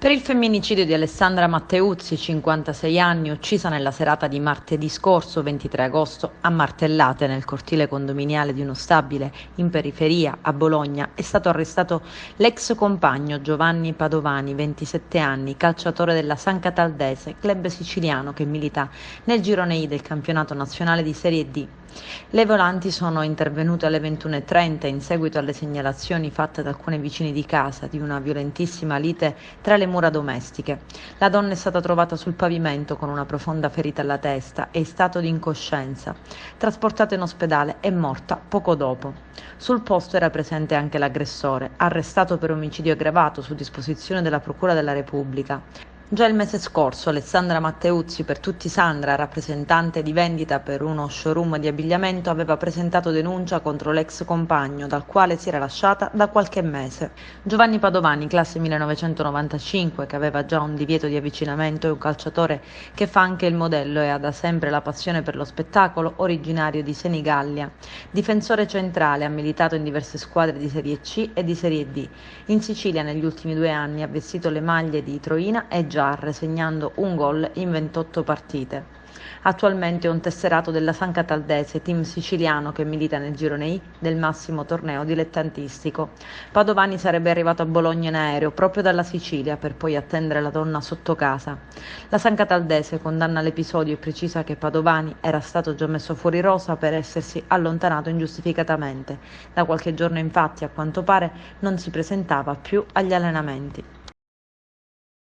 Per il femminicidio di Alessandra Matteuzzi, 56 anni, uccisa nella serata di martedì scorso, 23 agosto, a martellate nel cortile condominiale di uno stabile in periferia a Bologna, è stato arrestato l'ex compagno Giovanni Padovani, 27 anni, calciatore della San Cataldese, club siciliano che milita nel girone I del campionato nazionale di Serie D. Le volanti sono intervenute alle 21:30 in seguito alle segnalazioni fatte da alcuni vicini di casa di una violentissima lite tra le mura domestiche. La donna è stata trovata sul pavimento con una profonda ferita alla testa e in stato di incoscienza. Trasportata in ospedale e morta poco dopo. Sul posto era presente anche l'aggressore, arrestato per omicidio aggravato su disposizione della Procura della Repubblica. Già il mese scorso Alessandra Matteuzzi, per tutti Sandra, rappresentante di vendita per uno showroom di abbigliamento, aveva presentato denuncia contro l'ex compagno, dal quale si era lasciata da qualche mese. Giovanni Padovani, classe 1995, che aveva già un divieto di avvicinamento, è un calciatore che fa anche il modello e ha da sempre la passione per lo spettacolo, originario di Senigallia. Difensore centrale, ha militato in diverse squadre di Serie C e di Serie D. In Sicilia negli ultimi 2 anni ha vestito le maglie di Troina e Giarre, segnando un gol in 28 partite. Attualmente è un tesserato della San Cataldese, team siciliano che milita nel girone I del massimo torneo dilettantistico. Padovani sarebbe arrivato a Bologna in aereo proprio dalla Sicilia per poi attendere la donna sotto casa. La San Cataldese condanna l'episodio e precisa che Padovani era stato già messo fuori rosa per essersi allontanato ingiustificatamente. Da qualche giorno infatti, a quanto pare, non si presentava più agli allenamenti.